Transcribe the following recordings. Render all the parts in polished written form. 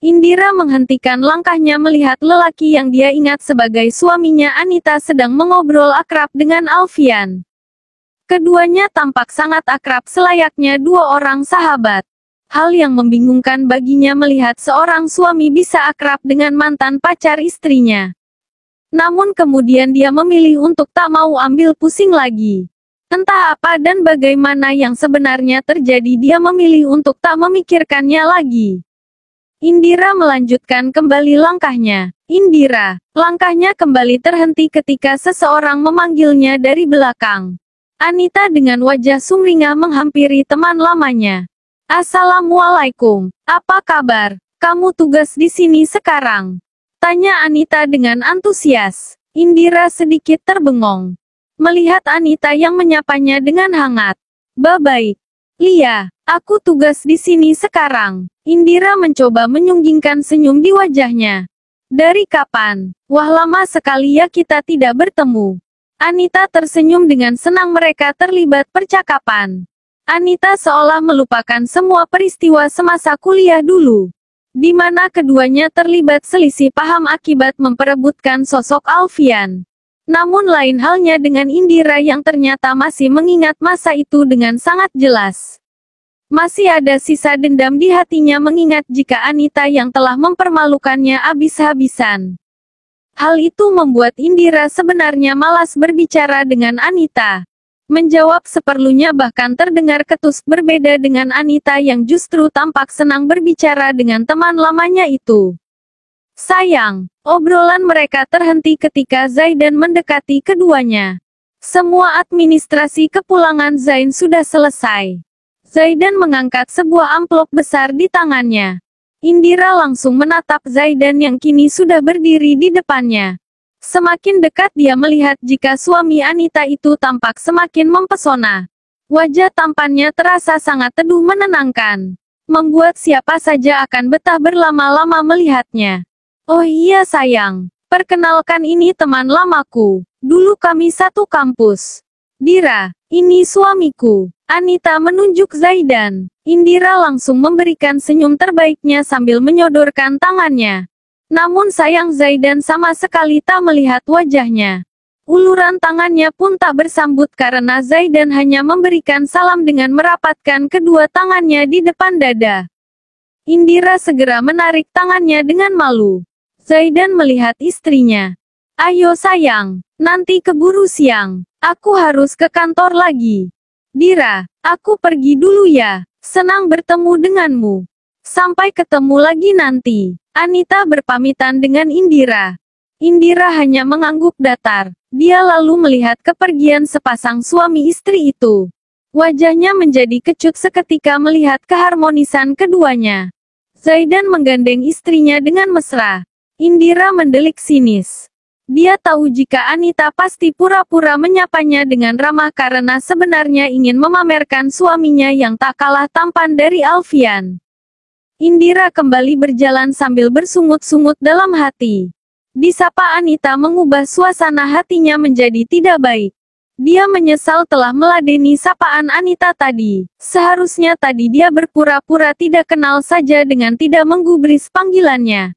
Indira menghentikan langkahnya melihat lelaki yang dia ingat sebagai suaminya Anita sedang mengobrol akrab dengan Alfian. Keduanya tampak sangat akrab selayaknya dua orang sahabat. Hal yang membingungkan baginya melihat seorang suami bisa akrab dengan mantan pacar istrinya. Namun kemudian dia memilih untuk tak mau ambil pusing lagi. Entah apa dan bagaimana yang sebenarnya terjadi, dia memilih untuk tak memikirkannya lagi. Indira melanjutkan kembali langkahnya. Indira, langkahnya kembali terhenti ketika seseorang memanggilnya dari belakang. Anita dengan wajah sumringah menghampiri teman lamanya. Assalamualaikum, apa kabar? Kamu tugas di sini sekarang? Tanya Anita dengan antusias. Indira sedikit terbengong. Melihat Anita yang menyapanya dengan hangat. Baik. Iya, aku tugas di sini sekarang. Indira mencoba menyunggingkan senyum di wajahnya. Dari kapan? Wah, lama sekali ya kita tidak bertemu. Anita tersenyum dengan senang mereka terlibat percakapan. Anita seolah melupakan semua peristiwa semasa kuliah dulu, di mana keduanya terlibat selisih paham akibat memperebutkan sosok Alfian. Namun lain halnya dengan Indira yang ternyata masih mengingat masa itu dengan sangat jelas. Masih ada sisa dendam di hatinya mengingat jika Anita yang telah mempermalukannya habis-habisan. Hal itu membuat Indira sebenarnya malas berbicara dengan Anita. Menjawab seperlunya bahkan terdengar ketus, berbeda dengan Anita yang justru tampak senang berbicara dengan teman lamanya itu. Sayang, obrolan mereka terhenti ketika Zaidan mendekati keduanya. Semua administrasi kepulangan Zain sudah selesai. Zaidan mengangkat sebuah amplop besar di tangannya. Indira langsung menatap Zaidan yang kini sudah berdiri di depannya. Semakin dekat dia melihat jika suami Anita itu tampak semakin mempesona. Wajah tampannya terasa sangat teduh menenangkan, membuat siapa saja akan betah berlama-lama melihatnya. Oh iya sayang, perkenalkan ini teman lamaku. Dulu kami satu kampus. Dira, ini suamiku. Anita menunjuk Zaidan. Indira langsung memberikan senyum terbaiknya sambil menyodorkan tangannya. Namun sayang Zaidan sama sekali tak melihat wajahnya. Uluran tangannya pun tak bersambut karena Zaidan hanya memberikan salam dengan merapatkan kedua tangannya di depan dada. Indira segera menarik tangannya dengan malu. Zaidan melihat istrinya. Ayo sayang, nanti keburu siang. Aku harus ke kantor lagi. Dira, aku pergi dulu ya. Senang bertemu denganmu. Sampai ketemu lagi nanti. Anita berpamitan dengan Indira. Indira hanya mengangguk datar. Dia lalu melihat kepergian sepasang suami istri itu. Wajahnya menjadi kecut seketika melihat keharmonisan keduanya. Zaidan menggandeng istrinya dengan mesra. Indira mendelik sinis. Dia tahu jika Anita pasti pura-pura menyapanya dengan ramah karena sebenarnya ingin memamerkan suaminya yang tak kalah tampan dari Alfian. Indira kembali berjalan sambil bersungut-sungut dalam hati. Disapa Anita mengubah suasana hatinya menjadi tidak baik. Dia menyesal telah meladeni sapaan Anita tadi. Seharusnya tadi dia berpura-pura tidak kenal saja dengan tidak menggubris panggilannya.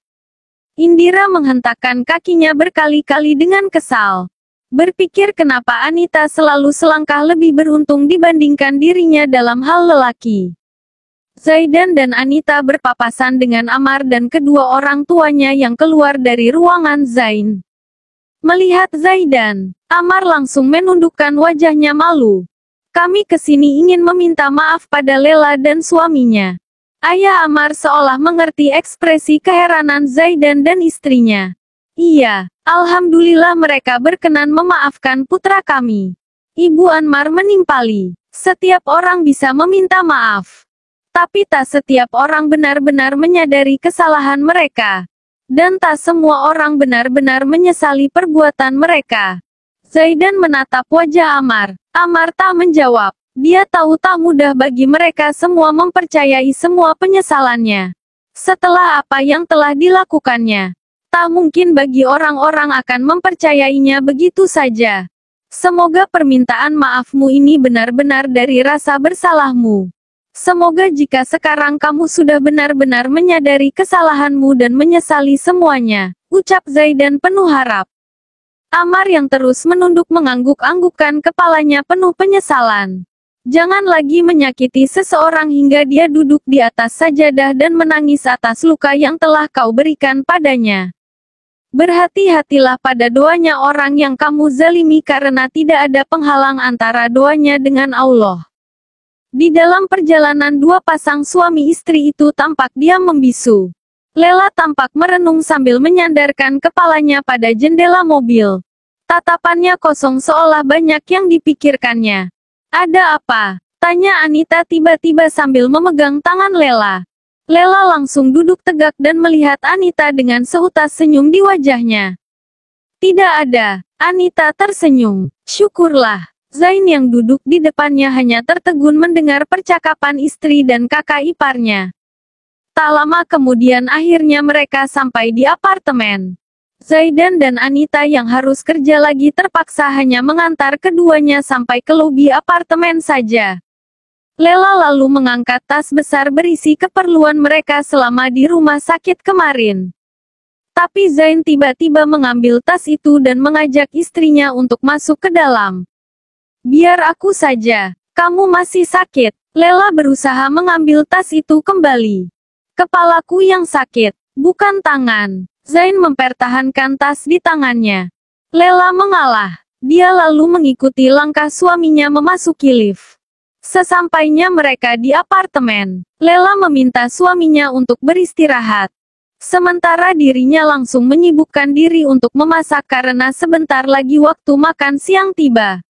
Indira menghentakkan kakinya berkali-kali dengan kesal. Berpikir kenapa Anita selalu selangkah lebih beruntung dibandingkan dirinya dalam hal lelaki. Zaidan dan Anita berpapasan dengan Amar dan kedua orang tuanya yang keluar dari ruangan Zain. Melihat Zaidan, Amar langsung menundukkan wajahnya malu. Kami kesini ingin meminta maaf pada Lela dan suaminya. Ayah Amar seolah mengerti ekspresi keheranan Zaidan dan istrinya. Iya, alhamdulillah mereka berkenan memaafkan putra kami. Ibu Anmar menimpali. Setiap orang bisa meminta maaf. Tapi tak setiap orang benar-benar menyadari kesalahan mereka. Dan tak semua orang benar-benar menyesali perbuatan mereka. Zaidan menatap wajah Amar. Amar tak menjawab. Dia tahu tak mudah bagi mereka semua mempercayai semua penyesalannya. Setelah apa yang telah dilakukannya, tak mungkin bagi orang-orang akan mempercayainya begitu saja. Semoga permintaan maafmu ini benar-benar dari rasa bersalahmu. Semoga jika sekarang kamu sudah benar-benar menyadari kesalahanmu dan menyesali semuanya, ucap Zaidan penuh harap. Ammar yang terus menunduk mengangguk-anggukkan kepalanya penuh penyesalan. Jangan lagi menyakiti seseorang hingga dia duduk di atas sajadah dan menangis atas luka yang telah kau berikan padanya. Berhati-hatilah pada doanya orang yang kamu zalimi karena tidak ada penghalang antara doanya dengan Allah. Di dalam perjalanan dua pasang suami istri itu tampak diam membisu. Lela tampak merenung sambil menyandarkan kepalanya pada jendela mobil. Tatapannya kosong seolah banyak yang dipikirkannya. Ada apa? Tanya Anita tiba-tiba sambil memegang tangan Lela. Lela langsung duduk tegak dan melihat Anita dengan sehutas senyum di wajahnya. Tidak ada. Anita tersenyum. Syukurlah. Zain yang duduk di depannya hanya tertegun mendengar percakapan istri dan kakak iparnya. Tak lama kemudian akhirnya mereka sampai di apartemen. Zaidan dan Anita yang harus kerja lagi terpaksa hanya mengantar keduanya sampai ke lobi apartemen saja. Lela lalu mengangkat tas besar berisi keperluan mereka selama di rumah sakit kemarin. Tapi Zain tiba-tiba mengambil tas itu dan mengajak istrinya untuk masuk ke dalam. Biar aku saja, kamu masih sakit. Lela berusaha mengambil tas itu kembali. Kepalaku yang sakit, bukan tangan. Zain mempertahankan tas di tangannya. Lela mengalah. Dia lalu mengikuti langkah suaminya memasuki lift. Sesampainya mereka di apartemen, Lela meminta suaminya untuk beristirahat. Sementara dirinya langsung menyibukkan diri untuk memasak karena sebentar lagi waktu makan siang tiba.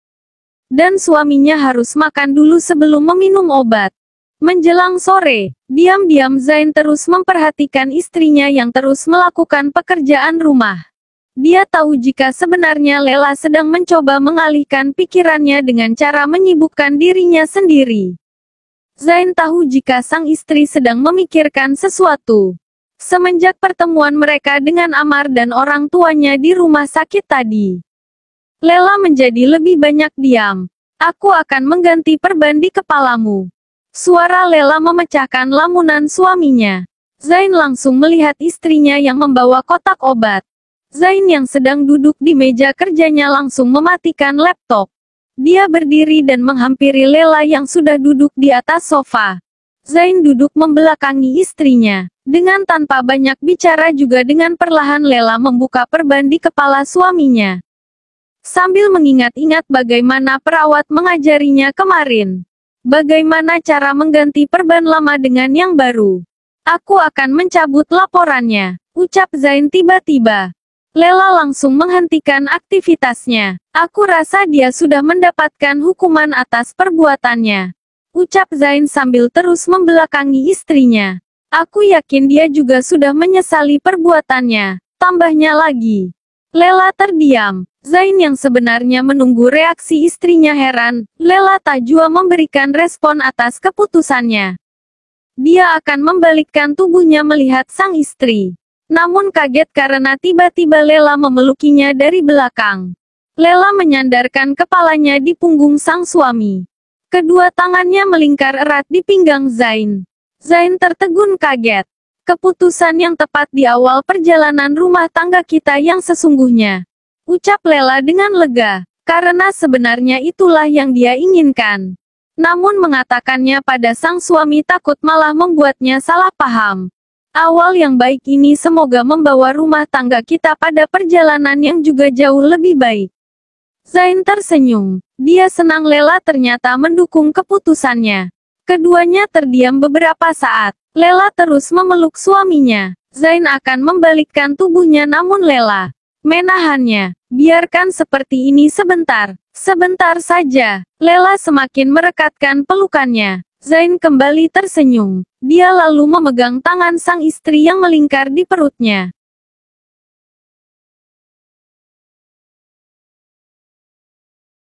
Dan suaminya harus makan dulu sebelum meminum obat. Menjelang sore, diam-diam Zain terus memperhatikan istrinya yang terus melakukan pekerjaan rumah. Dia tahu jika sebenarnya Lela sedang mencoba mengalihkan pikirannya dengan cara menyibukkan dirinya sendiri. Zain tahu jika sang istri sedang memikirkan sesuatu. Semenjak pertemuan mereka dengan Ammar dan orang tuanya di rumah sakit tadi, Lela menjadi lebih banyak diam. Aku akan mengganti perban di kepalamu. Suara Lela memecahkan lamunan suaminya. Zain langsung melihat istrinya yang membawa kotak obat. Zain yang sedang duduk di meja kerjanya langsung mematikan laptop. Dia berdiri dan menghampiri Lela yang sudah duduk di atas sofa. Zain duduk membelakangi istrinya. Dengan tanpa banyak bicara juga dengan perlahan Lela membuka perban di kepala suaminya. Sambil mengingat-ingat bagaimana perawat mengajarinya kemarin. Bagaimana cara mengganti perban lama dengan yang baru. Aku akan mencabut laporannya, ucap Zain tiba-tiba. Lela langsung menghentikan aktivitasnya. Aku rasa dia sudah mendapatkan hukuman atas perbuatannya, ucap Zain sambil terus membelakangi istrinya. Aku yakin dia juga sudah menyesali perbuatannya, tambahnya lagi. Lela terdiam. Zain yang sebenarnya menunggu reaksi istrinya heran. Lela tak jua memberikan respon atas keputusannya. Dia akan membalikkan tubuhnya melihat sang istri. Namun kaget karena tiba-tiba Lela memelukinya dari belakang. Lela menyandarkan kepalanya di punggung sang suami. Kedua tangannya melingkar erat di pinggang Zain. Zain tertegun kaget. Keputusan yang tepat di awal perjalanan rumah tangga kita yang sesungguhnya, ucap Lela dengan lega, karena sebenarnya itulah yang dia inginkan. Namun mengatakannya pada sang suami takut malah membuatnya salah paham. Awal yang baik ini semoga membawa rumah tangga kita pada perjalanan yang juga jauh lebih baik. Zain tersenyum. Dia senang Lela ternyata mendukung keputusannya. Keduanya terdiam beberapa saat. Lela terus memeluk suaminya. Zain akan membalikkan tubuhnya namun Lela menahannya. Biarkan seperti ini sebentar. Sebentar saja. Lela semakin merekatkan pelukannya. Zain kembali tersenyum. Dia lalu memegang tangan sang istri yang melingkar di perutnya.